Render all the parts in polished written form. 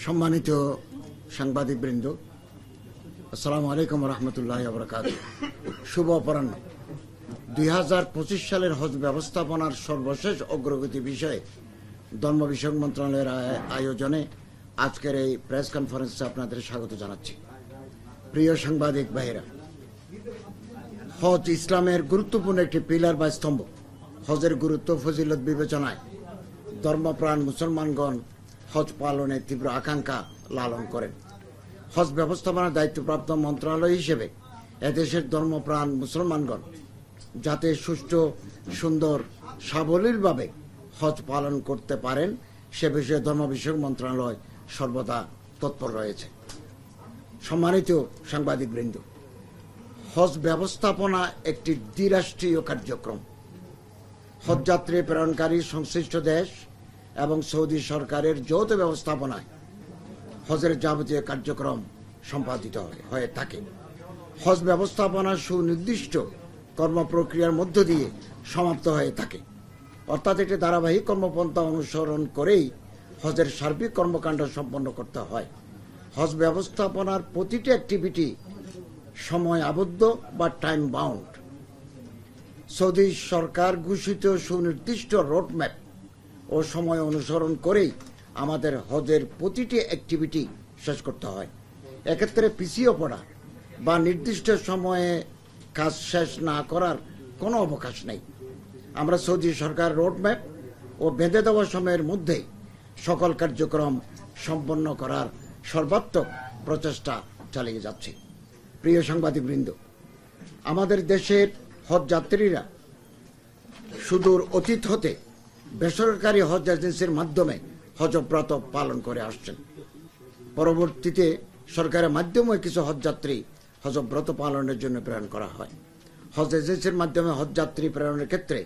সম্মানিত সাংবাদিকবৃন্দ, আসসালামু আলাইকুম রহমতুল্লাহ বরকাতুহু। শুভ অপরাহ্ন। 2025 সালের হজ ব্যবস্থাপনার সর্বশেষ অগ্রগতি বিষয়ে ধর্ম বিষয়ক মন্ত্রণালয়ের আয়োজনে আজকের এই প্রেস কনফারেন্সে আপনাদের স্বাগত জানাচ্ছি। প্রিয় সাংবাদিক ভাইয়েরা, হজ ইসলামের গুরুত্বপূর্ণ একটি পিলার বা স্তম্ভ। হজের গুরুত্ব ফজিলত বিবেচনায় ধর্মপ্রাণ মুসলমানগণ হজ পালনের তীব্র আকাঙ্ক্ষা লালন করেন। হজ ব্যবস্থাপনার দায়িত্বপ্রাপ্ত মন্ত্রণালয় হিসেবে এদেশের ধর্মপ্রাণ মুসলমানগণ যাতে সুষ্ঠু, সুন্দর, সাবলীলভাবে হজ পালন করতে পারেন সে বিষয়ে ধর্ম বিষয়ক মন্ত্রণালয় সর্বদা তৎপর রয়েছে। সম্মানিত সাংবাদিকবৃন্দ, হজ ব্যবস্থাপনা একটি দ্বিরাষ্ট্রীয় কার্যক্রম। হজযাত্রী প্রেরণকারী সংশ্লিষ্ট দেশ এবং সৌদি সরকারের যৌথ ব্যবস্থাপনায় হজের যাবতীয় কার্যক্রম সম্পাদিত হয়ে থাকে। হজ ব্যবস্থাপনা সুনির্দিষ্ট কর্মপ্রক্রিয়ার মধ্য দিয়ে সমাপ্ত হয়ে থাকে, অর্থাৎ একটি ধারাবাহিক কর্মপন্থা অনুসরণ করেই হজের সার্বিক কর্মকাণ্ড সম্পন্ন করতে হয়। হজ ব্যবস্থাপনার প্রতিটি অ্যাক্টিভিটি সময় আবদ্ধ বা টাইম বাউন্ড। সৌদি সরকার ঘোষিত সুনির্দিষ্ট রোডম্যাপ ও সময় অনুসরণ করেই আমাদের হজের প্রতিটি অ্যাক্টিভিটি শেষ করতে হয়। এক্ষেত্রে পিছিয়ে পড়া বা নির্দিষ্ট সময়ে কাজ শেষ না করার কোনো অবকাশ নেই। আমরা সৌদি সরকার রোডম্যাপ ও বেঁধে দেওয়া সময়ের মধ্যেই সকল কার্যক্রম সম্পন্ন করার সর্বাত্মক প্রচেষ্টা চালিয়ে যাচ্ছি। প্রিয় সাংবাদিকবৃন্দ, আমাদের দেশের হজ যাত্রীরা সুদূর অতীত হতে বেসরকারি হজ এজেন্সির মাধ্যমে হজব্রত পালন করে আসছেন। পরবর্তীতে সরকারের মাধ্যমে কিছু হজযাত্রী হজব্রত পালনের জন্য প্রেরণ করা হয়। হজ এজেন্সির মাধ্যমে হজযাত্রী প্রেরণের ক্ষেত্রে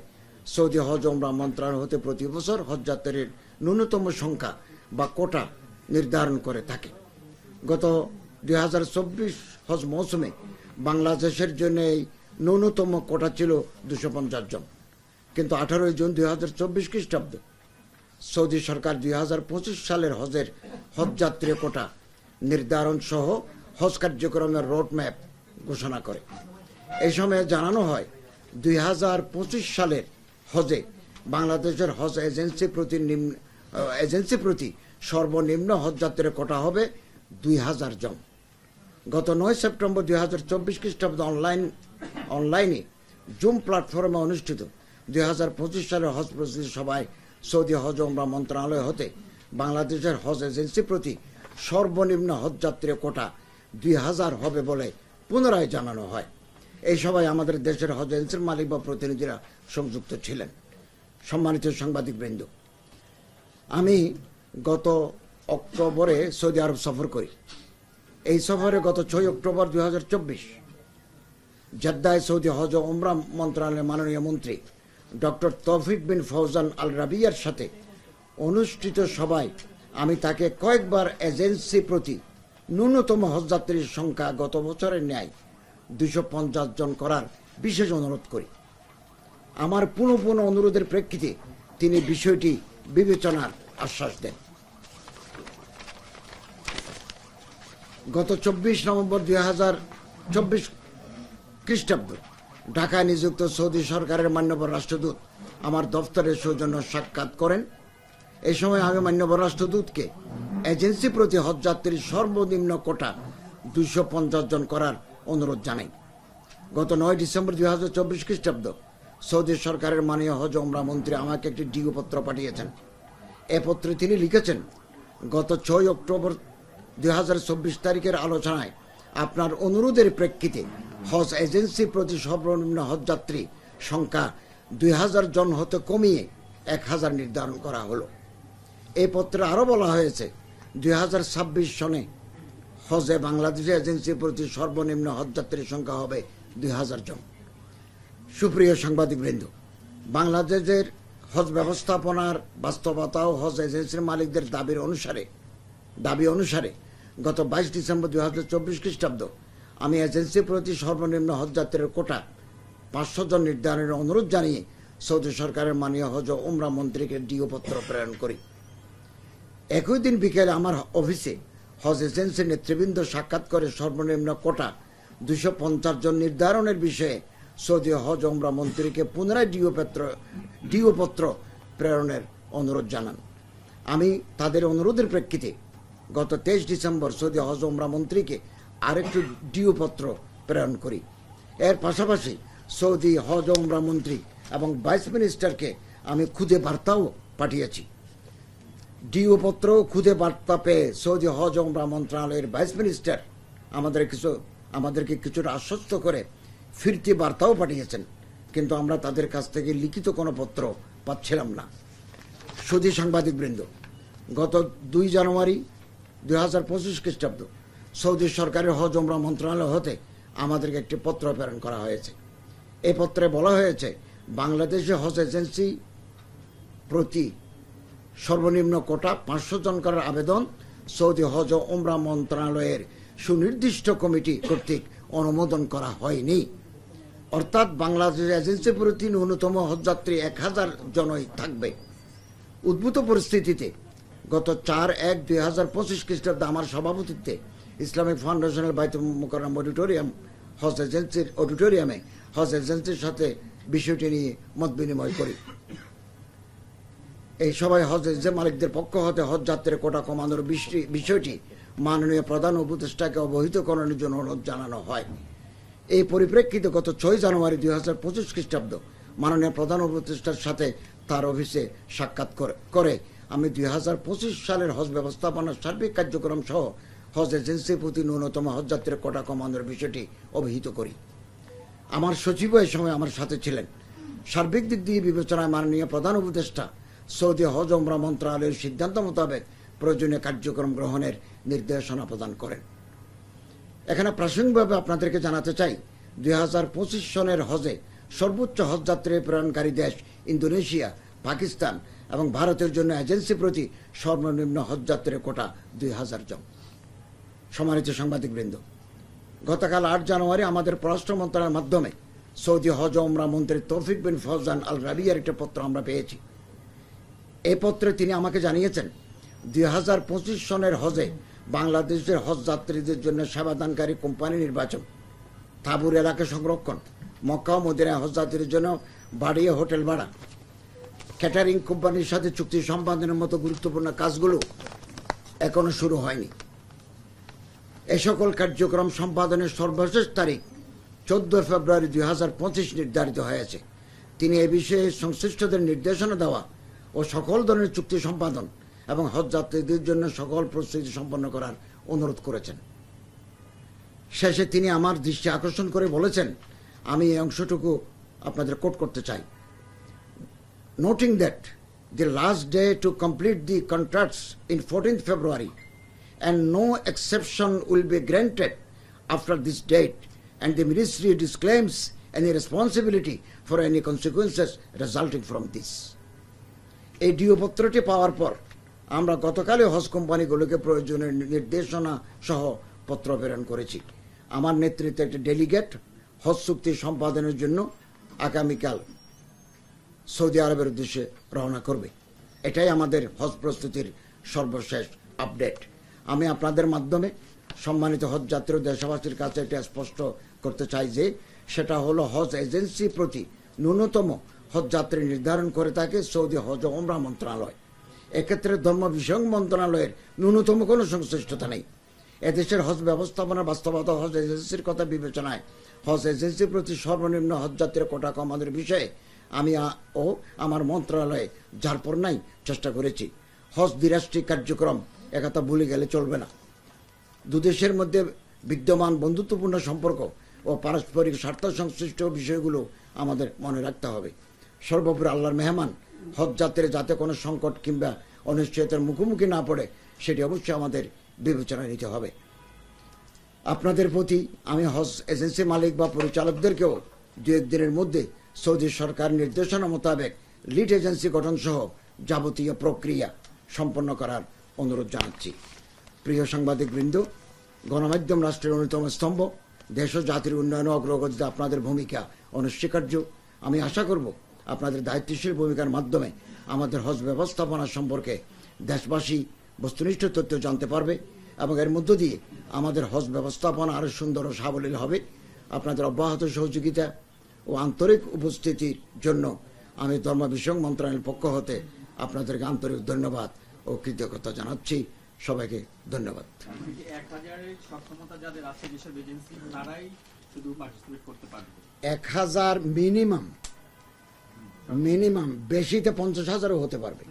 সৌদি হজ ওমরা মন্ত্রণালয় হতে প্রতি বছর হজযাত্রীর ন্যূনতম সংখ্যা বা কোটা নির্ধারণ করে থাকে। গত 2024 হজ মৌসুমে বাংলাদেশের জন্য এই ন্যূনতম কোটা ছিল 250 জন, কিন্তু 18 জুন 2024 খ্রিস্টাব্দ সৌদি সরকার 2025 সালের হজের হজযাত্রী কোটা নির্ধারণ সহ হজ কার্যক্রমের রোডম্যাপ ঘোষণা করে। এই সময়ে জানানো হয় 2025 সালের হজে বাংলাদেশের হজ এজেন্সি প্রতি সর্বনিম্ন হজযাত্রীর কোটা হবে 2000 জন। গত 9 সেপ্টেম্বর 2024 খ্রিস্টাব্দ অনলাইনে জুম প্ল্যাটফর্মে অনুষ্ঠিত 2025 সালের হজ প্রস্তুতি সভায় সৌদি হজ ওমরা মন্ত্রণালয় হতে বাংলাদেশের হজ এজেন্সি প্রতি সর্বনিম্ন হজযাত্রী কোটা 2000 হবে বলে পুনরায় জানানো হয়। এই সভায় আমাদের দেশের হজ এজেন্সির মালিক বা প্রতিনিধিরা সংযুক্ত ছিলেন। সম্মানিত সাংবাদিকবৃন্দ, আমি গত অক্টোবরে সৌদি আরব সফর করি। এই সফরে গত 6 অক্টোবর 2024 জেদ্দায় সৌদি হজ ও ওমরা মন্ত্রণালয়ের মাননীয় মন্ত্রী ডক্টর তৌফিক বিন ফৌজান আল রাবিয়ার সাথে অনুষ্ঠিত সভায় আমি তাকে কয়েকবার এজেন্সি প্রতি ন্যূনতম হজযাত্রীর সংখ্যা গত বছরের ন্যায় 250 জন করার বিশেষ অনুরোধ করি। আমার পুনঃ অনুরোধের প্রেক্ষিতে তিনি বিষয়টি বিবেচনার আশ্বাস দেন। গত 24 নভেম্বর 2024 খ্রিস্টাব্দ ঢাকায় নিযুক্ত সৌদি সরকারের মান্যবর রাষ্ট্রদূত আমার দফতরের সৌজন্য সাক্ষাৎ করেন। এই সময় আমি মান্যবর রাষ্ট্রদূতকে এজেন্সি প্রতি হজযাত্রীর সর্বনিম্ন কোটা 250 জন করার অনুরোধ জানাই। গত 9 ডিসেম্বর 2024 খ্রিস্টাব্দ সৌদি সরকারের মাননীয় হজ ওমরা মন্ত্রী আমাকে একটি ডিও পত্র পাঠিয়েছেন। এ পত্রে তিনি লিখেছেন, গত 6 অক্টোবর 2024 তারিখের আলোচনায় আপনার অনুরোধের প্রেক্ষিতে হজ এজেন্সি প্রতি সর্বনিম্ন হজযাত্রী সংখ্যা 2000 জন হতে কমিয়ে 1000 নির্ধারণ করা হলো। এই পত্রে আরও বলা হয়েছে 2026 সনে হজে বাংলাদেশি এজেন্সি প্রতি সর্বনিম্ন হজযাত্রীর সংখ্যা হবে 2000 জন। সুপ্রিয় সাংবাদিকবৃন্দ, বাংলাদেশের হজ ব্যবস্থাপনার বাস্তবতা ও হজ এজেন্সির মালিকদের দাবি অনুসারে গত 22 ডিসেম্বর 2024 খ্রিস্টাব্দ আমি এজেন্সি প্রতি সর্বনিম্ন হজযাত্রীর কোটা 500 জন নির্ধারণের অনুরোধ জানিয়ে সৌদি সরকারের মাননীয় হজ ও উমরা মন্ত্রীকে ডিও পত্র প্রেরণ করি। একই দিন বিকেলে আমার অফিসে হজ এজেন্সির নেতৃবৃন্দ সাক্ষাৎ করে সর্বনিম্ন কোটা 250 জন নির্ধারণের বিষয়ে সৌদি হজ ওমরা মন্ত্রীকে পুনরায় ডিও পত্র প্রেরণের অনুরোধ জানান। আমি তাদের অনুরোধের প্রেক্ষিতে গত 23 ডিসেম্বর সৌদি হজ ওমরা মন্ত্রীকে আরেকটি ডিও পত্র প্রেরণ করি। এর পাশাপাশি সৌদি হজ ওমরা মন্ত্রী এবং ভাইস মিনিস্টারকে আমি খুদে বার্তাও পাঠিয়েছি। ডিও পত্র খুদে বার্তা পেয়ে সৌদি হজ ওমরা মন্ত্রণালয়ের ভাইস মিনিস্টার আমাদেরকে কিছুটা আশ্বস্ত করে ফিরতি বার্তাও পাঠিয়েছেন, কিন্তু আমরা তাদের কাছ থেকে লিখিত কোনো পত্র পাচ্ছিলাম না। সুধী সাংবাদিকবৃন্দ, গত 2 জানুয়ারি 2025 খ্রিস্টাব্দ সৌদি সরকারের হজ ওমরা মন্ত্রণালয় হতে আমাদেরকে একটি পত্র প্রেরণ করা হয়েছে। এই পত্রে বলা হয়েছে, বাংলাদেশে হজ এজেন্সি প্রতি সর্বনিম্ন কোটা 500 জন করার আবেদন সৌদি হজ ও ওমরা মন্ত্রণালয়ের সুনির্দিষ্ট কমিটি কর্তৃক অনুমোদন করা হয়নি। অর্থাৎ বাংলাদেশ এজেন্সি প্রতি ন্যূনতম হজযাত্রী 1000 জনই থাকবে। উদ্ভূত পরিস্থিতিতে গত 4/1/2025 খ্রিস্টাব্দে আমার সভাপতিত্বে ইসলামিক ফাউন্ডেশনের বাইতুল মুকাররম অডিটোরিয়ামে হজ এজেন্সির সাথে বিষয়টি নিয়ে মত বিনিময় করি। এই সভায় হজ এজেন্সি মালিকদের পক্ষ হতে হজ যাত্রীর কোটা কমানোর বিষয়টি মাননীয় প্রধান উপদেষ্টাকে অবহিত করানোর জন্য অনুরোধ জানানো হয়। এই পরিপ্রেক্ষিতে গত 6 জানুয়ারি 2025 খ্রিস্টাব্দ মাননীয় প্রধান উপদেষ্টার সাথে তার অফিসে সাক্ষাৎ করে আমি 2025 সালের হজ ব্যবস্থাপনার সার্বিক কার্যক্রম সহ হজ এজেন্সির প্রতি ন্যূনতম হজযাত্রীর কোটা কমানোর বিষয়টি অবহিত করি। আমার সচিব এই সময় আমার সাথে ছিলেন। সার্বিক দিক দিয়ে বিবেচনায় মাননীয় প্রধান উপদেষ্টা সৌদি হজ ওমরা মন্ত্রণালয়ের সিদ্ধান্ত মোতাবেক প্রয়োজনীয় কার্যক্রম গ্রহণের নির্দেশনা প্রদান করেন। এখানে প্রাসঙ্গিকভাবে আপনাদেরকে জানাতে চাই, 2025 সনের হজে সর্বোচ্চ হজযাত্রী প্রেরণকারী দেশ ইন্দোনেশিয়া, পাকিস্তান এবং ভারতের জন্য এজেন্সি প্রতি সর্বনিম্ন হজযাত্রীর কোটা 2000 জন। সম্মানিত সাংবাদিকবৃন্দ, গতকাল 8 জানুয়ারি আমাদের পররাষ্ট্র মন্ত্রণালয়ের মাধ্যমে সৌদি হজ ওমরা মন্ত্রী তৌফিক বিন ফৌজান আল রাবিয়ার একটা পত্র আমরা পেয়েছি। এই পত্রে তিনি আমাকে জানিয়েছেন, 2025 সনের হজে বাংলাদেশের হজ যাত্রীদের জন্য সেবাদানকারী কোম্পানি নির্বাচন, তাঁবুর এলাকা সংরক্ষণ, মক্কা ও মদিনায় হজ যাত্রীদের জন্য বাড়িয়ে হোটেল ভাড়া, ক্যাটারিং কোম্পানির সাথে চুক্তি সম্পাদনের মতো গুরুত্বপূর্ণ কাজগুলো এখনো শুরু হয়নি। এ সকল কার্যক্রম সম্পাদনের সর্বশেষ তারিখ 14 ফেব্রুয়ারি 2025 নির্ধারিত হয়েছে। তিনি এ বিষয়ে সংশ্লিষ্টদের নির্দেশনা দেওয়া ও সকল ধরনের চুক্তি সম্পাদন এবং হজ যাত্রীদের জন্য সকল প্রস্তুতি সম্পন্ন করার অনুরোধ করেছেন। শেষে তিনি আমার দৃষ্টি আকর্ষণ করে বলেছেন, আমি এই অংশটুকু আপনাদের কোট করতে চাই। Noting that the last day to complete the contracts in 14th February and no exception will be granted after this date, and the ministry disclaims any responsibility for any consequences resulting from this. এই deo পত্রটি পাওয়ার পর আমরা গতকালই হজ কোম্পানিগুলোকে প্রয়োজনীয় নির্দেশনা সহ পত্র প্রেরণ করেছি। আমার নেতৃত্বে একটি ডেলিগেট হজ চুক্তি সম্পাদনের জন্য আগামীকাল সৌদি আরবের উদ্দেশ্যে রওনা করবে। এটাই আমাদের হজ প্রস্তুতির সর্বশেষ আপডেট। আমি আপনাদের মাধ্যমে সম্মানিত হজ যাত্রী ও দেশবাসীর কাছে এটা স্পষ্ট করতে চাই যে সেটা হলো হজ এজেন্সি প্রতি ন্যূনতম হজ যাত্রী নির্ধারণ করে থাকে সৌদি হজ ও ওমরা মন্ত্রণালয়। এক্ষেত্রে ধর্ম বিষয়ক মন্ত্রণালয়ের ন্যূনতম কোনো সংশ্লিষ্টতা নেই। এদেশের হজ ব্যবস্থাপনা বাস্তবতা হজ এজেন্সির কথা বিবেচনায় হজ এজেন্সির প্রতি সর্বনিম্ন হজ যাত্রীর কোটা কমানোর বিষয়ে আমি ও আমার মন্ত্রণালয়ে যারপর নাই চেষ্টা করেছি। হজ দ্বিরাষ্ট্রিক কার্যক্রম একথা ভুলে গেলে চলবে না। দুদেশের মধ্যে বিদ্যমান বন্ধুত্বপূর্ণ সম্পর্ক ও পারস্পরিক স্বার্থ সংশ্লিষ্ট বিষয়গুলো আমাদের মনে রাখতে হবে। সর্বোপরি আল্লাহর মেহমান হজ যাত্রী যাতে কোনো সংকট কিংবা অনিশ্চয়তার মুখোমুখি না পড়ে সেটি অবশ্যই আমাদের বিবেচনায় নিতে হবে। আপনাদের প্রতি আমি হজ এজেন্সি মালিক বা পরিচালকদেরকেও 2-1 দিনের মধ্যে সৌদি সরকার নির্দেশনা মোতাবেক লিড এজেন্সি গঠন সহ যাবতীয় প্রক্রিয়া সম্পন্ন করার অনুরোধ জানাচ্ছি। প্রিয় সাংবাদিকবৃন্দ, গণমাধ্যম রাষ্ট্রের অন্যতম স্তম্ভ, দেশ ও জাতির উন্নয়ন অগ্রগতিতে আপনাদের ভূমিকা অনস্বীকার্য। আমি আশা করব আপনাদের দায়িত্বশীল ভূমিকার মাধ্যমে আমাদের হজ ব্যবস্থাপনা সম্পর্কে দেশবাসী বস্তুনিষ্ঠ তথ্য জানতে পারবে এবং এর মধ্য দিয়ে আমাদের হজ ব্যবস্থাপনা আরও সুন্দর ও সাবলীল হবে। আপনাদের অব্যাহত সহযোগিতা ও আন্তরিক উপস্থিতির জন্য আমি ধর্ম বিষয়ক মন্ত্রণালয়ের পক্ষ হতে আপনাদেরকে আন্তরিক ধন্যবাদ ও কৃতজ্ঞতা জানাচ্ছি। সবাইকে ধন্যবাদ। 1000-এর সক্ষমতা যাদের আছে যেসব এজেন্সি তারাই শুধু পার্টিসিপেট করতে পারবে। 1000 মিনিমাম, বেশিতে 50,000ও হতে পারবে।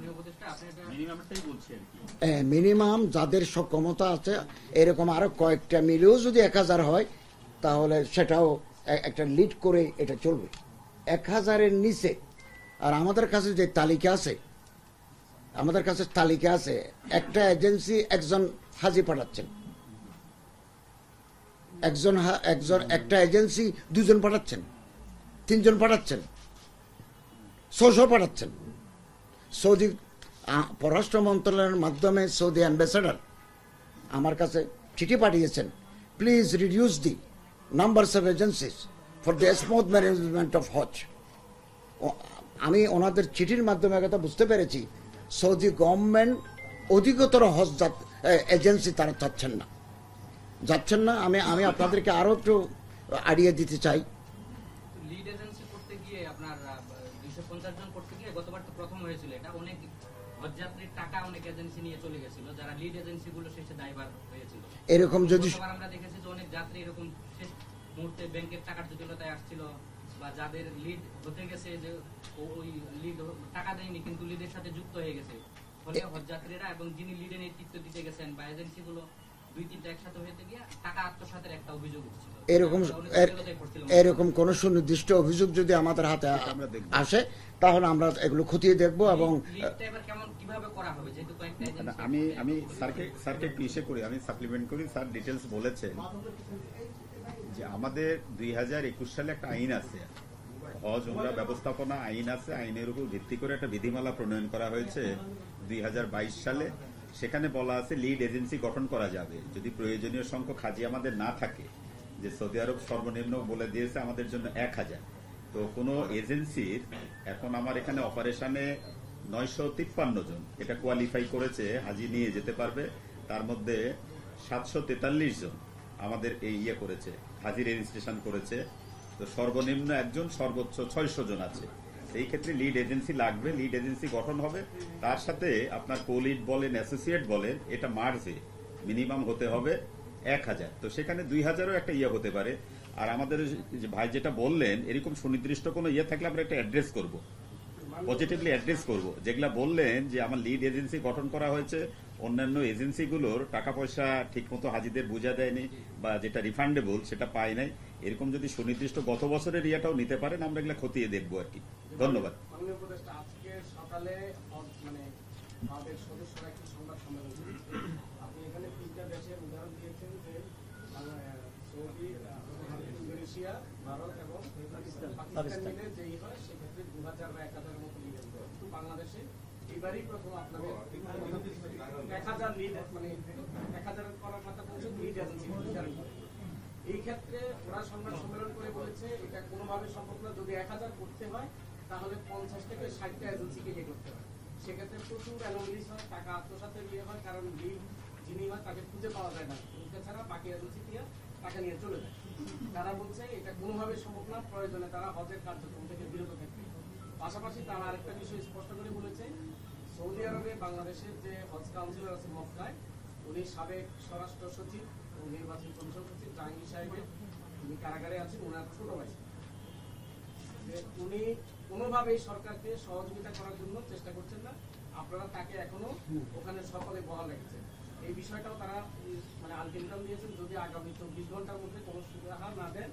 মিনিমামটাই বলছি আর কি। মিনিমাম যাদের সক্ষমতা আছে, এরকম আরো কয়েকটা মিলেও যদি 1000 হয় তাহলে সেটাও একটা লিড করে এটা চলবে। 1000-এর নিচে, আর আমাদের কাছে যে তালিকা আছে, একটা এজেন্সি একজন হাজি পাঠাচ্ছেন, একটা এজেন্সি 2 জন পাঠাচ্ছেন, 3 জন পাঠাচ্ছেন, 600 পাঠাচ্ছেন। সৌদি পররাষ্ট্র মন্ত্রণালয়ের মাধ্যমে সৌদি অ্যাম্বাসেডর আমার কাছে চিঠি পাঠিয়েছেন, please reduce the numbers of agencies for the smooth management of Hajj. আমি ওনাদের চিঠির মাধ্যমে কথা বুঝতে পেরেছি সৌদি গভর্নমেন্ট অধিকতর হজ এজেন্সি তারা যাচ্ছেন না। আমি আপনাদেরকে আরো একটু আইডিয়া দিতে চাই। লিড এজেন্সি করতে গিয়ে আপনার 250 জন করতে গিয়ে গতবার তো প্রথম হয়েছিল, এটা অনেক হজযাত্রীর টাকা অনেক এজেন্সি নিয়ে চলে গেছিল, যারা লিড এজেন্সি গুলো শেষে দায়ভার হয়েছিল। এরকম যদি আমরা দেখেছি যে অনেক যাত্রী এরকম শেষ মুহূর্তে ব্যাংকের টাকার জটিলতায় আসছিল, বা যাদের লিড হতে গেছে যে ওই লিড টাকা দেয়নি কিন্তু লিডের সাথে যুক্ত হয়ে গেছে, ফলে হজযাত্রীরা এবং যিনি লিডে নেতৃত্ব দিতে গেছেন বা এজেন্সি গুলো 2-3টা একসাথে হয়ে গিয়ে টাকা আত্মসাতের একটা অভিযোগ উঠছিল। এরকম কোন সুনির্দিষ্ট অভিযোগ যদি আমাদের হাতে আসে তাহলে আমরা এগুলো খতিয়ে দেখব। এবং কিভাবে করা হবে, যেহেতু আমি স্যারকে একটু ইসে করি, আমি সাপ্লিমেন্ট করি। স্যার ডিটেলস বলেছেন যে আমাদের 2021 সালে একটা আইন আছে, হজ উমরা ব্যবস্থাপনা আইন আছে। আইনের উপর ভিত্তি করে একটা বিধিমালা প্রণয়ন করা হয়েছে 2022 সালে। সেখানে বলা আছে লিড এজেন্সি গঠন করা যাবে যদি প্রয়োজনীয় সংখ্যক হাজি আমাদের না থাকে। যে সৌদি আরব সর্বনিম্ন বলে দিয়েছে আমাদের জন্য 1000। তো কোনো এজেন্সির এখন আমার এখানে অপারেশনে 953 জন এটা কোয়ালিফাই করেছে, হাজি নিয়ে যেতে পারবে। তার মধ্যে 743 জন আমাদের এই করেছে, হাজি রেজিস্ট্রেশন করেছে। তো সর্বনিম্ন একজন, সর্বোচ্চ 600 জন আছে। সেই ক্ষেত্রে লিড এজেন্সি লাগবে, লিড এজেন্সি গঠন হবে। তার সাথে আপনার কো-লিড বলেন, অ্যাসোসিয়েট বলেন, এটা মার্জে মিনিমাম হতে হবে 1000। তো সেখানে 2000ও একটা হতে পারে। আর আমাদের ভাই যেটা বললেন, এরকম সুনির্দিষ্ট কোনো থাকলে আমরা একটা অ্যাড্রেস করব, পজিটিভলি অ্যাড্রেস করব। যেগুলা বললেন যে আমার লিড এজেন্সি গঠন করা হয়েছে, অন্যান্য এজেন্সিগুলোর টাকা পয়সা ঠিকমতো হাজিদের বোঝা দেয়নি বা যেটা রিফান্ডেবল সেটা পায় নাই, এরকম যদি সুনির্দিষ্ট গত বছরের ইয়েটাও নিতে পারেন আমরা এগুলা খতিয়ে দেখবো আর কি। ধন্যবাদ। আজকে সকালে মানে আমাদের সদস্যরা একটি সংবাদ সম্মেলন করেছে। আপনি এখানে 3টা দেশের উদাহরণ দিয়েছেন যে সৌদি, ইন্দোনেশিয়া, ভারত এবং পাকিস্তান মিলে যেই হয় সেক্ষেত্রে 2000 বা 1000-এর মতো লিড এজেন্সি। কিন্তু বাংলাদেশে এবারই প্রথম আপনাদের 1000 লিড, মানে 1000 করার কথা বলছে লিড এজেন্সি। এই ক্ষেত্রে ওরা সংবাদ সম্মেলন করে বলেছে এটা কোনোভাবে সম্ভব না, যদি 1000 করতে হয় তাহলে 50 থেকে 60টা এজেন্সিকে করতে হয়। সেক্ষেত্রে প্রচুর অ্যানোমালিস হয়, টাকা আত্মসাতের হয়, কারণ লিড যিনি হয় তাকে খুঁজে পাওয়া যায় না, এছাড়া বাকি এজেন্সি দিয়ে টাকা নিয়ে চলে যায়। তারা বলছে এটা কোনোভাবে সম্ভব না, প্রয়োজনে তারা হজের কার্যক্রম থেকে বিরত থাকবে। পাশাপাশি তারা আরেকটা বিষয় স্পষ্ট করে বলেছে, সৌদি আরবে বাংলাদেশের যে হজ কাউন্সিলর আছে মক্কায়, উনি সাবেক স্বরাষ্ট্র সচিব ও নির্বাচন কমিশন সচিব জাহাঙ্গীর সাহেবের, উনি কারাগারে আছেন, ওনার ছোট ভাই। উনি কোনোভাবেই সরকারকে সহযোগিতা করার জন্য চেষ্টা করছেন না, আপনারা তাকে এখনো ওখানে সকলে বহাল রেখেছেন। এই বিষয়টাও তারা মানে আলটিমেটাম দিয়েছেন, যদি আগামী 24 ঘন্টার মধ্যে কোনো সুরাহা না দেন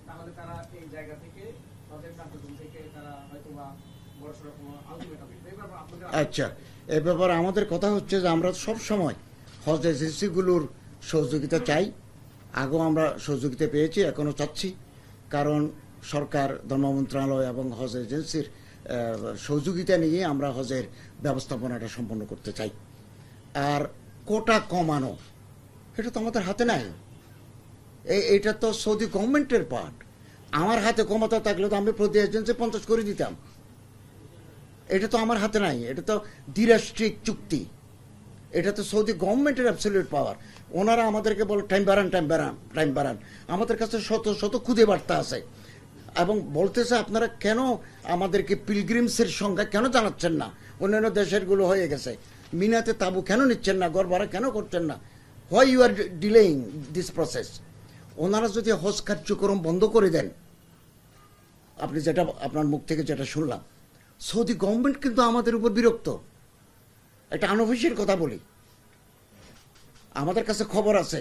তাহলে তারা এই জায়গা থেকে হজের কার্যক্রম থেকে তারা হয়তো বা বড়সড় কোনো আলটিমেটাম দিবে। আচ্ছা, এ ব্যাপারে আমাদের কথা হচ্ছে যে আমরা সব সময় হজ এজেন্সিগুলোর সহযোগিতা চাই। আগেও আমরা সহযোগিতা পেয়েছি, এখনো চাচ্ছি, কারণ সরকার, ধর্ম মন্ত্রণালয় এবং হজ এজেন্সির সহযোগিতা নিয়ে আমরা হজের ব্যবস্থাপনাটা সম্পন্ন করতে চাই। আর কোটা কমানো এটা তো আমাদের হাতে নাই, এটা তো সৌদি গভর্নমেন্টের পার্ট। আমার হাতে ক্ষমতা থাকলে তো আমি প্রতি এজেন্সি 50 করে দিতাম। এটা তো আমার হাতে নাই, এটা তো দ্বিরাষ্ট্রিক চুক্তি। এটা তো সৌদি গভর্নমেন্টের অ্যাবসলিউট পাওয়ার। ওনারা আমাদেরকে বলে টাইম বাড়ান। আমাদের কাছে শত শত খুদে বার্তা আছে এবং বলতেছে আপনারা কেন আমাদেরকে পিলগ্রিমসের সংখ্যা কেন জানাচ্ছেন না, অন্যান্য দেশেরগুলো হয়ে গেছে, মিনাতে তাবু কেন নিচ্ছেন না, ঘর ভাড়া কেন করছেন না, why you are delaying this process. ওনারা যদি হজ কার্যক্রম বন্ধ করে দেন, আপনি যেটা আপনার মুখ থেকে যেটা শুনলাম, সৌদি গভর্নমেন্ট কিন্তু আমাদের উপর বিরক্ত। একটা আনঅফিসিয়াল কথা বলি, আমাদের কাছে খবর আছে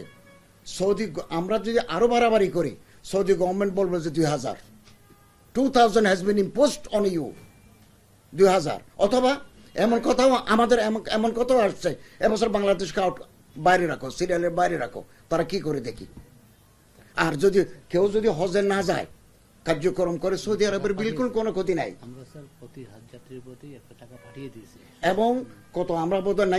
সৌদি আমরা যদি আরো বাড়াবাড়ি করি, সৌদি গভর্নমেন্ট বলবে যে 2000 has been imposed on you, 2000। অথবা এমন কথাও আমাদের এমন কথাও আসছে, এবছর বাংলাদেশকে বাইরে রাখো, সিরিয়ালের বাইরে রাখো, তারা কি করে দেখি। আর যদি কেউ যদি হজে না যায়, কার্যক্রম করে, সৌদি আরবের বিলকুল কোনো ক্ষতি নাই। আমরা স্যার প্রতি হজ যাত্রীর প্রতি একটা টাকা পাঠিয়ে দিয়েছি এবং কত আমরা বোধহয়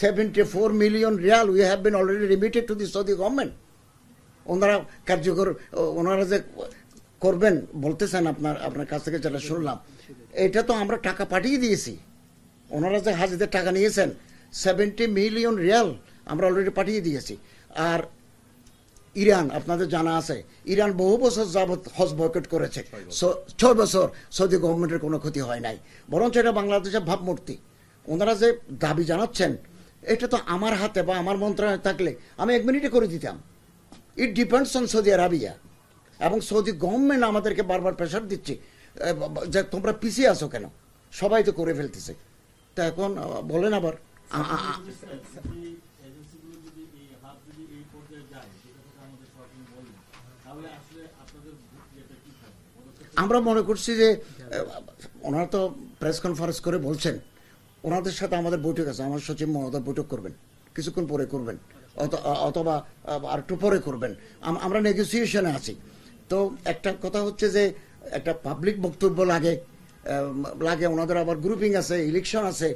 74 million riyal we have been already remitted to the Saudi government. ওনারা কার্যকর, ওনারা যে করবেন বলতেছেন, আপনার কাছ থেকে যেটা শুনলাম, এটা তো আমরা টাকা পাঠিয়ে দিয়েছি। ওনারা যে হাজিদের টাকা নিয়েছেন 70 মিলিয়ন রিয়াল আমরা অলরেডি পাঠিয়ে দিয়েছি। আর ইরান, আপনাদের জানা আছে, ইরান বহু বছর যাবৎ হজ বয়কট করেছে, 6 বছর সৌদি গভর্নমেন্টের কোনো ক্ষতি হয় নাই, বরঞ্চ এটা বাংলাদেশের ভাবমূর্তি। ওনারা যে দাবি জানাচ্ছেন, এটা তো আমার হাতে বা আমার মন্ত্রণালয়ে থাকলে আমি 1 মিনিটে করে দিতাম। It depends on Saudi Arabia. এবং সৌদি গভর্নমেন্ট আমাদেরকে বারবার প্রেশার দিচ্ছে যে তোমরা পিছিয়ে আসো কেন, সবাই তো করে ফেলতেছে। তা এখন বলেন আবার এজেন্সিগুলো যদি এই হাত যদি এই পর্যায়ে যায়, যেটা থেকে আমাদের সরকার বললেন, তাহলে আসলে আপনাদের এটা কি থাকবে? আমরা মনে করছি যে ওনারা তো প্রেস কনফারেন্স করে বলছেন, ওনাদের সাথে আমাদের বৈঠক আছে, আমার সচিব মহোদয় বৈঠক করবেন, কিছুক্ষণ পরে করবেন, অথবা আর একটু পরে করবেন। আমরা নেগোসিয়েশনে আছি। তো একটা কথা হচ্ছে যে একটা পাবলিক বক্তব্য লাগে, ওনাদের আবার গ্রুপিং আছে, ইলেকশন আছে,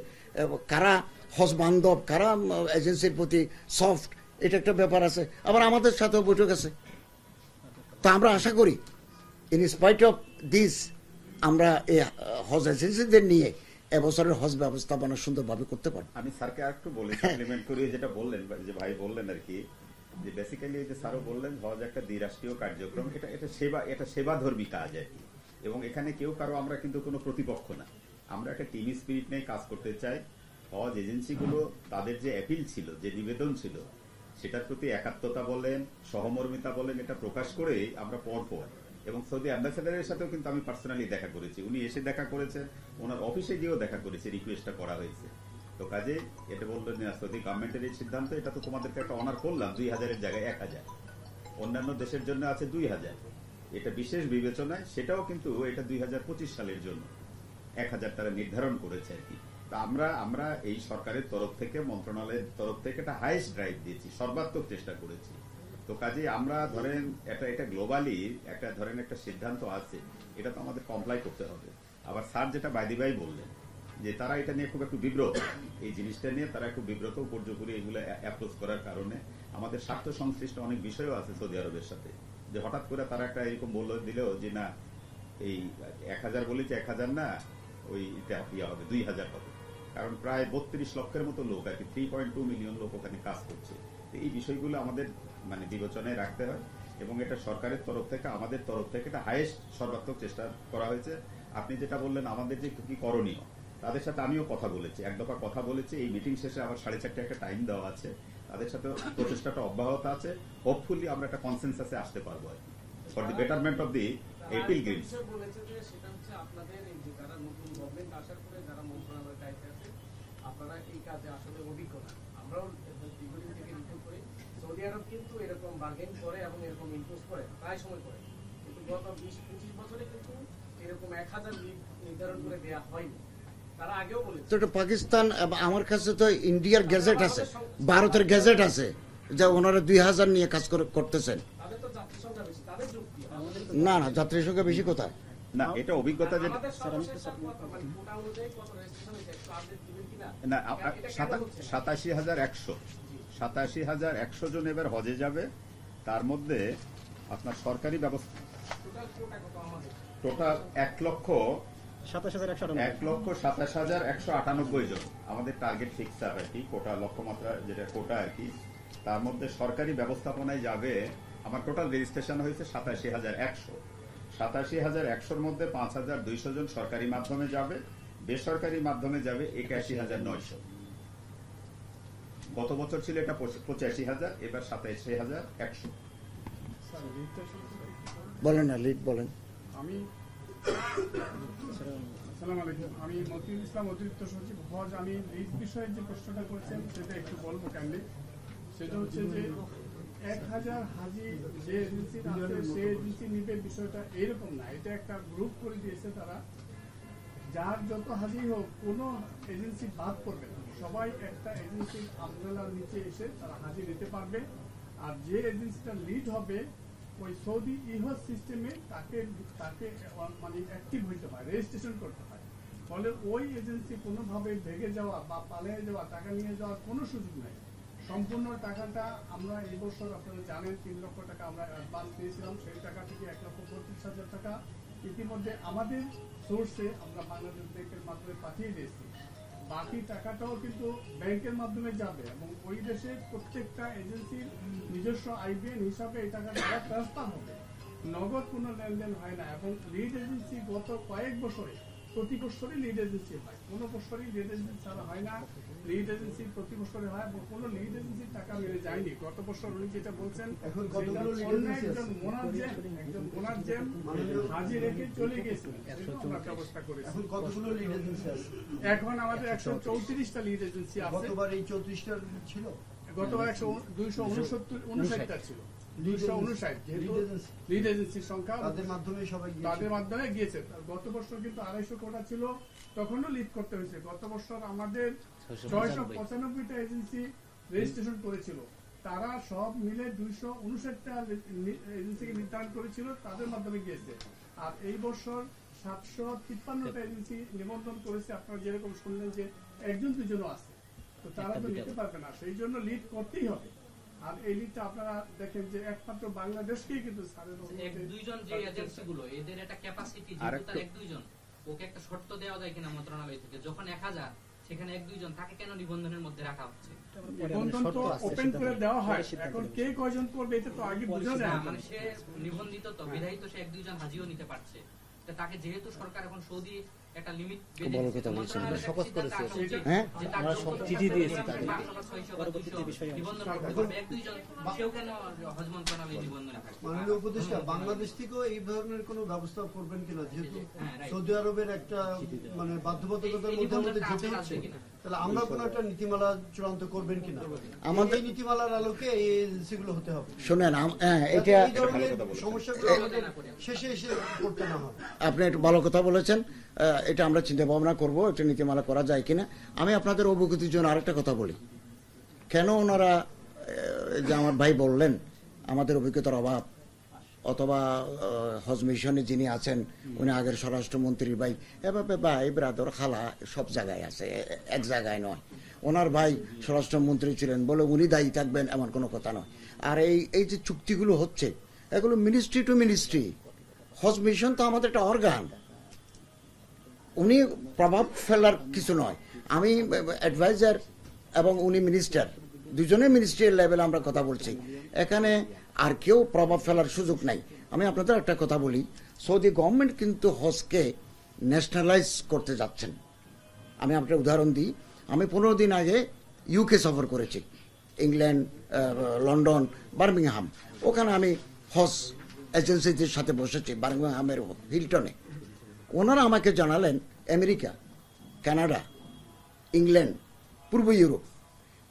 কারা হজ বান্ধব, কারা এজেন্সির প্রতি সফট, এটা একটা ব্যাপার আছে। আবার আমাদের সাথেও বৈঠক আছে। তো আমরা আশা করি ইন স্পাইট অফ দিস, আমরা এই হজ এজেন্সিদের নিয়ে এবছরের হজ ব্যবস্থাপনা সুন্দরভাবে করতে পারবো। আমি স্যারকে আরেকটু বলি, সাপ্লিমেন্ট করি যেটা বললেন, যে ভাই বললেন আর কি, যে বেসিক্যালি যে স্যারও বললেন হজ একটা দ্বিরাষ্ট্রীয় কার্যক্রম, এটা সেবাধর্মী কাজ আর কি। এবং এখানে কেউ কারো আমরা কিন্তু কোনো প্রতিপক্ষ না, আমরা একটা টিম স্পিরিট নিয়ে কাজ করতে চাই। হজ এজেন্সিগুলো তাদের যে অ্যাপিল ছিল, যে নিবেদন ছিল, সেটার প্রতি একাত্মতা বলেন, সহমর্মিতা বলেন, এটা প্রকাশ করেই আমরা পরপর, এবং সৌদি অ্যাম্বাসেডারের সাথেও কিন্তু আমি পার্সোনালি দেখা করেছি, উনি এসে দেখা করেছেন, ওনার অফিসে গিয়েও দেখা করেছে, রিকোয়েস্টটা করা হয়েছে। তো কাজে এটা বললেন না, সৌদি গভর্নমেন্টের এই সিদ্ধান্ত, এটা তো তোমাদেরকে একটা অনার করলাম, 2000-এর জায়গায় 1000, অন্যান্য দেশের জন্য আছে 2000, এটা বিশেষ বিবেচনায়, সেটাও কিন্তু এটা 2025 সালের জন্য 1000 তারা নির্ধারণ করেছে আর কি। তা আমরা এই সরকারের তরফ থেকে, মন্ত্রণালয়ের তরফ থেকে একটা হাইয়েস্ট ড্রাইভ দিয়েছি, সর্বাত্মক চেষ্টা করেছি। তো কাজে আমরা ধরেন এটা গ্লোবালি একটা ধরেন একটা সিদ্ধান্ত আছে, এটা তো আমাদের কমপ্লাই করতে হবে। আবার স্যার যেটা বাইদিবাই বললেন, যে তারা এটা নিয়ে খুব একটু বিব্রত, এই জিনিসটা নিয়ে তারা একটু বিব্রত, উপর্যুপরি এগুলো অ্যাপ্রোচ করার কারণে আমাদের স্বার্থ সংশ্লিষ্ট অনেক বিষয়ও আছে সৌদি আরবের সাথে, যে হঠাৎ করে তারা একটা এরকম বলল দিলেও যে না এই 1000 বলেছে, 1000 না, ওই ইয়া হবে 2000 হবে, কারণ প্রায় 32 লক্ষের মতো লোক আর কি, 3.2 মিলিয়ন লোক ওখানে কাজ করছে। এই বিষয়গুলো আমাদের মানে বিবেচনায় রাখতে হয়, এবং এটা সরকারের তরফ থেকে, আমাদের তরফ থেকে এটা হাইয়েস্ট সর্বাত্মক চেষ্টা করা হয়েছে। আপনি যেটা বললেন আমাদের যে কি করণীয়, তাদের সাথে আমিও কথা বলেছি, এক দফা কথা বলেছি, এই মিটিং শেষে আবার 4:30 একটা টাইম দেওয়া আছে, তাদের সাথে প্রচেষ্টাটা অব্যাহত আছে। হোপফুলি আমরা একটা কনসেনসাসে আসতে পারবো আর কি, for the betterment of the pilgrims. বলেছে যে সেটা হচ্ছে আপনাদের এই যে যারা নতুন গভর্নমেন্ট আসার পরে যারা মন্ত্রণালয়ের দায়িত্বে আছে, আপনারা এই কাজে আসলে অভিজ্ঞতা। আমরাও দীর্ঘদিন থেকে রিপোর্ট করি, সৌদি আরব কিন্তু এরকম বার্গেন করে এবং এরকম ইম্পোজ করে, প্রায় সময় করে, কিন্তু গত 20-25 বছরে কিন্তু এরকম 1000 লিড নির্ধারণ করে দেওয়া হয়নি। তারা আগেও বলেছে তো এটা পাকিস্তান, আমার কাছে তো ইন্ডিয়ার গ্যাজেট আছে, ভারতের গ্যাজেট আছে, যা ওনারা 2000 নিয়ে কাজ করতেছেন। তাদের তো যাত্রী সংখ্যা বেশি, তাদের যুক্তি। না যাত্রী সংখ্যা বেশি কোথায়? না, এটা অভিজ্ঞতা যেটা আমাদের সর্বশেষ মানে কোটা অনুযায়ী কত রেজিস্ট্রেশন হয়েছে একটু আপডেট দিবেন কিনা? না, এটা কেন হচ্ছে? 87,100 জন এবার হজে যাবে, তার মধ্যে আপনার সরকারি ব্যবস্থা টোটাল কোটা কত আমাদের? টোটাল 1,27,198 জন আমাদের টার্গেট ফিক্সার আর কি, কোটা লক্ষ্যমাত্রা যেটা কোটা আর কি। তার মধ্যে সরকারি ব্যবস্থাপনায় যাবে আমার টোটাল রেজিস্ট্রেশন হয়েছে 87,100। 87,100-র মধ্যে 5,200 জন সরকারি মাধ্যমে যাবে, বেসরকারি মাধ্যমে যাবে 81,900। গত বছর ছিল এটা 85,000, এবার 87,100। বলেন না, লিড বলেন। আমি আসসালামু আলাইকুম, আমি মতিউল ইসলাম, অতিরিক্ত সচিব হজ। আমি এই বিষয়ে যে প্রশ্নটা করছেন সেটা একটু বলবো কাইন্ডলি। সেটা হচ্ছে যে 1,000 হাজি যে এজেন্সি আছে সে এজেন্সি নিবে, বিষয়টা এরকম না। এটা একটা গ্রুপ করে দিয়েছে তারা, যার যত হাজি হোক কোনো এজেন্সি বাদ করবে না, সবাই একটা এজেন্সির আমব্রেলার নিচে এসে তারা হাজি নিতে পারবে। আর যে এজেন্সিটা লিড হবে ওই সৌদি ইহজ সিস্টেমে তাকে মানে অ্যাক্টিভ হইতে হয়, রেজিস্ট্রেশন করতে হয়। ফলে ওই এজেন্সি কোনোভাবে ভেঙে যাওয়া বা পালিয়ে যাওয়া, টাকা নিয়ে যাওয়ার কোনো সুযোগ নাই। সম্পূর্ণ টাকাটা আমরা এই বছর আপনারা জানেন 3 লক্ষ টাকা আমরা অ্যাডভান্স দিয়েছিলাম, সেই টাকা থেকে 1,32,000 টাকা ইতিমধ্যে আমাদের সোর্সে আমরা বাংলাদেশ ব্যাংকের মাধ্যমে পাঠিয়ে দিয়েছি। বাকি টাকাটাও কিন্তু ব্যাংকের মাধ্যমে যাবে এবং ওই দেশে প্রত্যেকটা এজেন্সির নিজস্ব আইবিএন হিসাবে এই টাকাটা ট্রান্সফার হবে। নগদ কোনো লেনদেন হয় না। এবং লিড এজেন্সি গত কয়েক বছরে প্রতি বছরই লিড এজেন্সি হয়, কোনো বছরই লিড এজেন্সি ছাড়া হয় না। লিড এজেন্সি প্রতি বছরে হয় এবং কোনো লিড এজেন্সির টাকা মেরে যায়নি। গত বছর উনি যেটা বলছেন একজন মোনাজ্জেম হাজির রেখে চলে গেছিলেন, আমরা ব্যবস্থা করেছি। কতগুলো লিড এজেন্সি আছে? এখন আমাদের 134টা লিড এজেন্সি আছে। গতবার এই 34টা ছিল, গতবার 259টা ছিল, 259 যেহেতু লিড এজেন্সির সংখ্যা, তাদের মাধ্যমে সবাই তাদের মাধ্যমে গিয়েছে। গত বছর কিন্তু 250 কোটা ছিল, তখনও লিড করতে হয়েছে। গত বছর আমাদের 695টা এজেন্সি রেজিস্ট্রেশন করেছিল, তারা সব মিলে 259টা এজেন্সিকে নির্ধারণ করেছিল, তাদের মাধ্যমে গিয়েছে। আর এই বছর 753টা এজেন্সি নিবন্ধন করেছে। আপনারা যেরকম শুনলেন যে 1-2 আছে, তো তারা তো নিতে পারবে না, সেই জন্য লিড করতেই হবে। আর এই লিডটা আপনারা দেখেন যে একমাত্র বাংলাদেশকেই কিন্তু 1-2 যে এজেন্সিগুলো এদের একটা ক্যাপাসিটি, যেহেতু তার 1-2 ওকে একটা শর্ত দেওয়া যায় কিনা মন্ত্রণালয় থেকে, যখন 1000 সেখানে 1-2 তাকে কেন নিবন্ধনের মধ্যে রাখা হচ্ছে? নিবন্ধন তো ওপেন করে দেওয়া হয়, এখন কে কয়জন করবে এটা তো আগে বোঝা যায় না। মানে সে নিবন্ধিত তো বিধায়িত, সে 1-2 হাজিও নিতে পারছে। তাকে যেহেতু সরকার এখন সৌদি একটা লিমিট শপথ করেছে, আমরা সব চিঠি দিয়েছি তাদের পরবর্তীতে বিষয় নিবন্ধন করতে পারবে 1-2 কেউ কেন হজ মন্ত্রণালয় নিবন্ধনে থাকবে? মাননীয় উপদেষ্টা, বাংলাদেশ থেকেও এই ধরনের কোনো ব্যবস্থা করবেন কিনা? যেহেতু সৌদি আরবের একটা মানে বাধ্যবাধকতার মধ্যে যেতে হচ্ছে, তাহলে আমরা কোনো একটা নীতিমালা চূড়ান্ত করবেন কিনা? আমাদের নীতিমালার আলোকে এই এজেন্সিগুলো হতে হবে। শোনেন, এটা এই ধরনের সমস্যাগুলো আমাদের শেষে এসে করতে না হয়। আপনি একটু ভালো কথা বলেছেন, এটা আমরা চিন্তা ভাবনা করবো, এটা নীতিমালা করা যায় কিনা। আমি আপনাদের অবগতির জন্য আরেকটা কথা বলি। কেন ওনারা যে আমার ভাই বললেন আমাদের অভিজ্ঞতার অভাব, অথবা হজ মিশনে যিনি আছেন উনি আগের স্বরাষ্ট্রমন্ত্রীর ভাই, এভাবে ভাই ব্রাদর খালা সব জায়গায় আছে, এক জায়গায় নয়। ওনার ভাই স্বরাষ্ট্রমন্ত্রী ছিলেন বলে উনি দায়ী থাকবেন এমন কোনো কথা নয়। আর এই যে চুক্তিগুলো হচ্ছে এগুলো মিনিস্ট্রি টু মিনিস্ট্রি। হজ মিশন তো আমাদের একটা অর্গান, উনি প্রভাব ফেলার কিছু নয়। আমি অ্যাডভাইজার এবং উনি মিনিস্টার, দুজনে মিনিস্ট্রিয়াল লেভেলে আমরা কথা বলছি, এখানে আর কেউ প্রভাব ফেলার সুযোগ নাই। আমি আপনাদের একটা কথা বলি, সৌদি গভর্নমেন্ট কিন্তু হজকে ন্যাশনালাইজ করতে যাচ্ছেন। আমি আপনার উদাহরণ দিই, আমি 15 দিন আগে ইউকে সফর করেছি, ইংল্যান্ড, লন্ডন, বার্মিংহাম। ওখানে আমি হজ এজেন্সিদের সাথে বসেছি বার্মিংহামের হিলটনে। ওনারা আমাকে জানালেন আমেরিকা, কানাডা, ইংল্যান্ড, পূর্ব ইউরোপ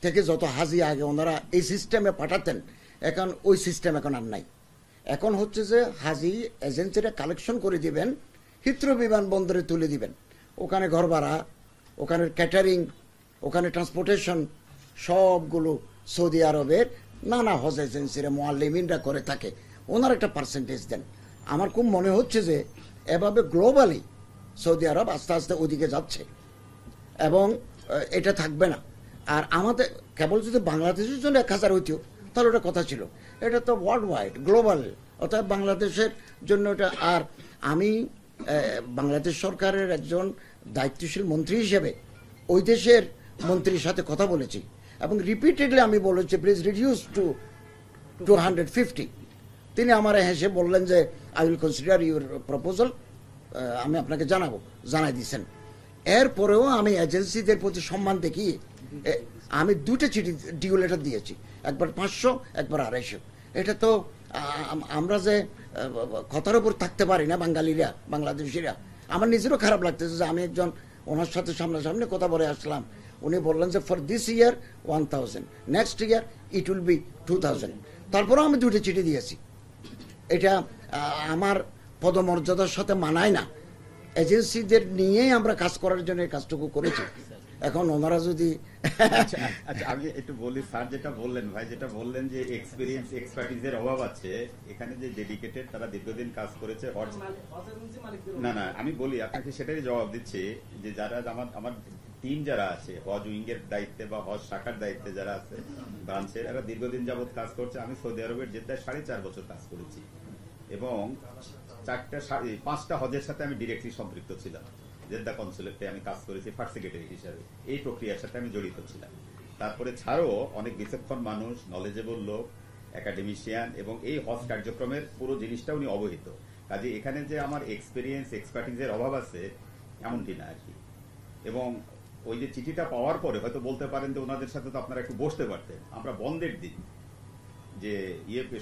থেকে যত হাজি আগে ওনারা এই সিস্টেমে পাঠাতেন, এখন ওই সিস্টেম এখন আর নাই। এখন হচ্ছে যে হাজি এজেন্সিরা কালেকশন করে দিবেন, হিথ্রো বিমানবন্দরে তুলে দিবেন, ওখানে ঘর ভাড়া, ওখানে ক্যাটারিং, ওখানে ট্রান্সপোর্টেশন সবগুলো সৌদি আরবের নানা হজ এজেন্সিরা মুআল্লিমিনরা করে থাকে, ওনার একটা পার্সেন্টেজ দেন। আমার খুব মনে হচ্ছে যে এভাবে গ্লোবালি সৌদি আরব আস্তে আস্তে ওদিকে যাচ্ছে এবং এটা থাকবে না। আর আমাদের কেবল যদি বাংলাদেশের জন্য 1000 হইতো তাহলে ওটা কথা ছিল, এটা তো ওয়ার্ল্ড ওয়াইড গ্লোবাল, অর্থাৎ বাংলাদেশের জন্য এটা। আর আমি বাংলাদেশ সরকারের একজন দায়িত্বশীল মন্ত্রী হিসেবে ওই দেশের মন্ত্রীর সাথে কথা বলেছি এবং রিপিটেডলি আমি বলেছি প্লিজ রিডিউস টু 250। তিনি আমার হেসে বললেন যে I will consider your proposal, আমি আপনাকে জানাই দিয়েছেন। এরপরেও আমি এজেন্সিদের প্রতি সম্মান দেখিয়ে আমি দুটো চিঠি ডিউ লেটার দিয়েছি, একবার 500 একবার 250। এটা তো আমরা যে কথার উপর থাকতে পারি না বাঙালিরা, বাংলাদেশিরা। আমার নিজেরও খারাপ লাগতেছে যে আমি একজন ওনার সাথে সামনাসামনি কথা বলে আসলাম, উনি বললেন যে for this year 1000, next year it will be 2000। তারপরেও আমি দুটো চিঠি দিয়েছি। এটা আমার পদমর্যাদার সাথে মানায় না। এজেন্সিদের নিয়েই আমরা কাজ করার জন্য এই কাজটুকু করেছি। এখন ওনারা যদি আচ্ছা আমি একটু বলি, স্যার যেটা বললেন, ভাই যেটা বললেন যে এক্সপিরিয়েন্স এক্সপার্টিজের অভাব আছে, এখানে যে ডেডিকেটেড তারা দীর্ঘদিন কাজ করেছে। না আমি বলি আপনাকে সেটাই জবাব দিচ্ছি যে যারা আমার টিম যারা আছে হজ উইং এর দায়িত্বে বা হজ শাখার দায়িত্বে যারা আছে ব্রাঞ্চের, এরা দীর্ঘদিন যাবত কাজ করছে। আমি সৌদি আরবের জেদ্দায় 4.5 বছর কাজ করেছি এবং 5টা হজের সাথে আমি ডিরেক্টলি সম্পৃক্ত ছিলাম। জেদ্দা কনসুলেটে আমি কাজ করেছি ফার্স্ট সেক্রেটারি হিসাবে, এই প্রক্রিয়ার সাথে আমি জড়িত ছিলাম। তারপরে ছাড়াও অনেক বিচক্ষণ মানুষ, নলেজেবল লোক, একাডেমিশিয়ান এবং এই হজ কার্যক্রমের পুরো জিনিসটা উনি অবহিত। কাজে এখানে যে আমার এক্সপিরিয়েন্স এক্সপার্টিজের অভাব আছে এমনটি না আর কি। এবং ওই যে চিঠিটা পাওয়ার পরে হয়তো বলতে পারেন যে ওনাদের সাথে তো আপনারা একটু বসতে পারতেন। আমরা বন্ধের দিন যে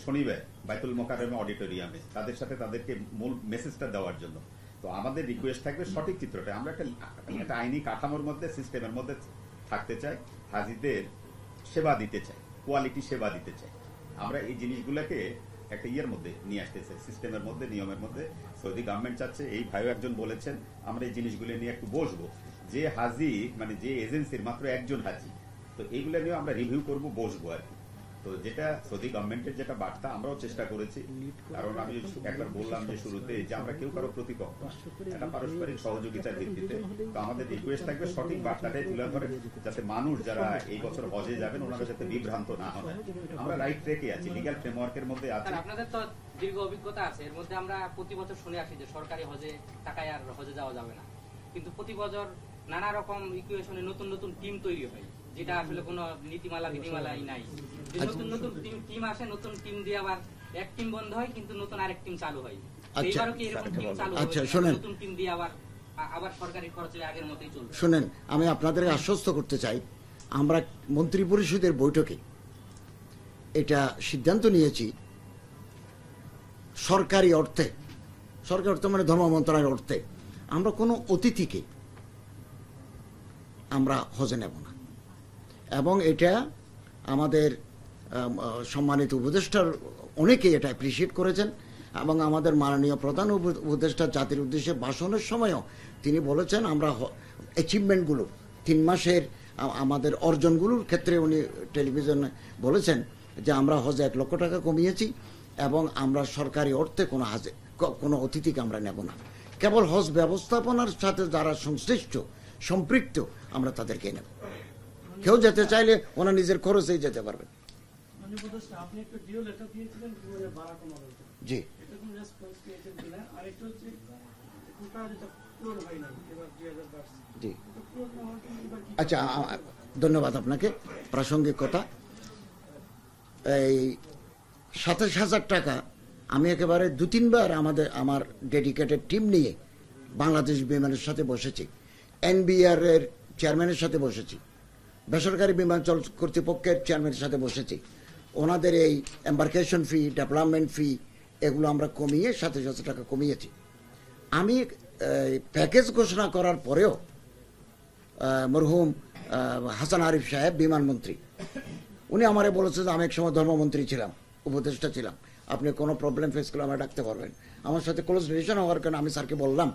শনিবার বাইতুল মোকাররমে অডিটোরিয়ামে তাদের সাথে তাদেরকে মূল মেসেজটা দেওয়ার জন্য। তো আমাদের রিকোয়েস্ট থাকবে সঠিক চিত্রটা আমরা একটা আইনি কাঠামোর মধ্যে সিস্টেমের মধ্যে থাকতে চাই, হাজিদের সেবা দিতে চাই, কোয়ালিটি সেবা দিতে চাই। আমরা এই জিনিসগুলোকে একটা ইয়ের মধ্যে নিয়ে আসতে চাই, সিস্টেমের মধ্যে, নিয়মের মধ্যে। সৌদি গভর্নমেন্ট চাচ্ছে, এই ভাইও একজন বলেছেন, আমরা এই জিনিসগুলো নিয়ে একটু বসবো। যে হাজি মানে যে এজেন্সির মাত্র একজন হাজি, তো এইগুলো নিয়ে আমরা রিভিউ করবো, বসবো আর কি। তো যেটা সৌদি গভর্নমেন্টের যেটা বার্তা আমরাও চেষ্টা করেছি, কারণ আমি একবার বললাম যে শুরুতে যে আমরা কেউ কারো প্রতিপক্ষ, একটা পারস্পরিক সহযোগিতার ভিত্তিতে। তো আমাদের রিকোয়েস্ট থাকবে সঠিক বার্তাটাই তুলে ধরে, যাতে মানুষ যারা এই বছর হজে যাবেন ওনারা যাতে বিভ্রান্ত না হন। আমরা রাইট ট্র্যাকে আছি, লিগ্যাল ফ্রেমওয়ার্কের মধ্যে আছি। আপনাদের তো দীর্ঘ অভিজ্ঞতা আছে, এর মধ্যে আমরা প্রতি বছর শুনে আসি যে সরকারি হজে টাকায় আর হজে যাওয়া যাবে না, কিন্তু প্রতি বছর নানা রকম ইকুয়েশনে নতুন নতুন টিম তৈরি হয়, যেটা আসলে কোনো নীতিমালাই নাই। নতুন নতুন টিম আসে, নতুন টিম দিয়ে আবার এক টিম বন্ধ হয় কিন্তু নতুন আরেক টিম চালু হয়। এইবারও কি এরকম টিম চালু হবে? শুনেন, নতুন টিম দিয়ে আবার সরকারি খরচে আগের মতোই চলবে। শুনেন, আমি আপনাদের আশ্বস্ত করতে চাই, আমরা মন্ত্রী পরিষদের বৈঠকে এটা সিদ্ধান্ত নিয়েছি, সরকারি অর্থে মানে ধর্ম মন্ত্রণালয়ের অর্থে আমরা কোনো অতিথিকে আমরা হজে নেব না। এবং এটা আমাদের সম্মানিত উপদেষ্টার অনেকেই এটা অ্যাপ্রিসিয়েট করেছেন এবং আমাদের মাননীয় প্রধান উপদেষ্টা জাতির উদ্দেশ্যে ভাষণের সময়ও তিনি বলেছেন আমরা অ্যাচিভমেন্টগুলো 3 মাসের আমাদের অর্জনগুলোর ক্ষেত্রে উনি টেলিভিশনে বলেছেন যে আমরা হজে 1 লক্ষ টাকা কমিয়েছি এবং আমরা সরকারি অর্থে কোনো অতিথিকে আমরা নেব না। কেবল হজ ব্যবস্থাপনার সাথে যারা সংশ্লিষ্ট সম্পৃক্ত আমরা তাদেরকে নেব। কেউ যেতে চাইলে ওনার নিজের খরচেই যেতে পারবেন। আপনি একটা ডিও লেটার দিয়েছিলেন ভাড়া কমানোর জন্য, জি, এটা কোন রেসপন্স পেয়েছেন কিনা? আর একটা হচ্ছে কোটা যেটা পূরণ হয় না এবার 2022, জি। পূরণ না হওয়ার জন্য এবার কি? আচ্ছা, ধন্যবাদ আপনাকে। প্রাসঙ্গিক কথা, এই 27,000 টাকা আমি একেবারে 2-3 বার আমার ডেডিকেটেড টিম নিয়ে বাংলাদেশ বিমানের সাথে বসেছি, এনবিআর এর চেয়ারম্যানের সাথে বসেছি, বেসরকারি বিমানচল কর্তৃপক্ষের চেয়ারম্যানের সাথে বসেছি। ওনাদের এই এম্বার্কেশন ফি, ডেভেলপমেন্ট ফি এগুলো আমরা কমিয়ে 27,000 টাকা কমিয়েছি। আমি প্যাকেজ ঘোষণা করার পরেও মরহুম হাসান আরিফ সাহেব বিমানমন্ত্রী, উনি আমারে বলেছে যে আমি এক সময় ধর্মমন্ত্রী ছিলাম, উপদেষ্টা ছিলাম, আপনি কোনো প্রবলেম ফেস করলে আমরা ডাকতে পারবেন। আমার সাথে ক্লোজ রিলেশন হওয়ার কারণে আমি স্যারকে বললাম,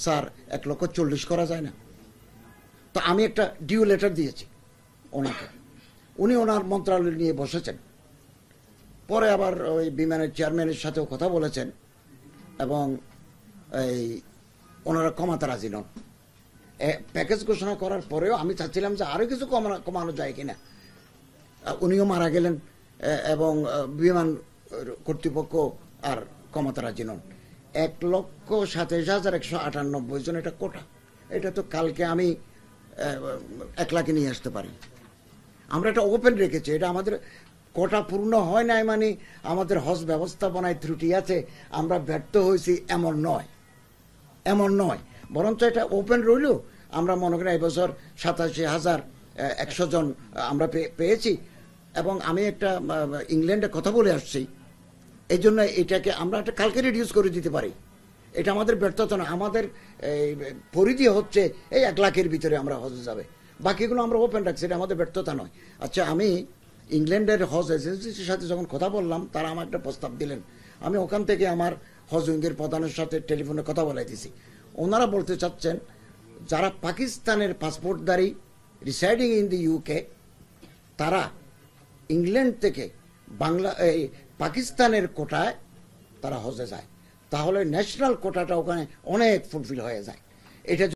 স্যার 1,40,000 করা যায় না? তো আমি একটা ডিউ লেটার দিয়েছি ওনাকে, উনি ওনার মন্ত্রণালয় নিয়ে বসেছেন। পরে আবার ওই বিমানের চেয়ারম্যানের সাথেও কথা বলেছেন এবং এই ওনারা কমাতে রাজি নন। প্যাকেজ ঘোষণা করার পরেও আমি চাচ্ছিলাম যে আরও কিছু কমানো যায় কিনা। উনিও মারা গেলেন এবং বিমান কর্তৃপক্ষ আর কমাতে রাজি নন। 1,27,198 জন, এটা কোটা। এটা তো কালকে আমি 1 লাখে নিয়ে আসতে পারি। আমরা এটা ওপেন রেখেছি, এটা আমাদের কোটা পূর্ণ হয় নাই মানে আমাদের হজ ব্যবস্থাপনায় ত্রুটি আছে, আমরা ব্যর্থ হয়েছি এমন নয়, এমন নয়। বরঞ্চ এটা ওপেন রইল। আমরা মনে করি এবছর 87,100 জন আমরা পেয়েছি। এবং আমি একটা ইংল্যান্ডে কথা বলে আসছি, এই জন্য এটাকে আমরা একটা কালকে রিডিউস করে দিতে পারি। এটা আমাদের ব্যর্থতা না, আমাদের পরিধি হচ্ছে এই 1 লাখের ভিতরে আমরা হজে যাবে, বাকিগুলো আমরা ওপেন রাখছি, এটা আমাদের ব্যর্থতা নয়। আচ্ছা, আমি ইংল্যান্ডের হজ এজেন্সির সাথে যখন কথা বললাম, তারা আমার একটা প্রস্তাব দিলেন। আমি ওখান থেকে আমার হজ উইংয়ের প্রধানের সাথে টেলিফোনে কথা বলাইতেছি। ওনারা বলতে চাচ্ছেন যারা পাকিস্তানের পাসপোর্টধারী রিসাইডিং ইন দি ইউকে, তারা ইংল্যান্ড থেকে পাকিস্তানের কোটায় তারা হজে যায়, তাহলে ন্যাশনাল কোটাটা ওখানে অনেক ফুলফিল হয়ে যায়। এটা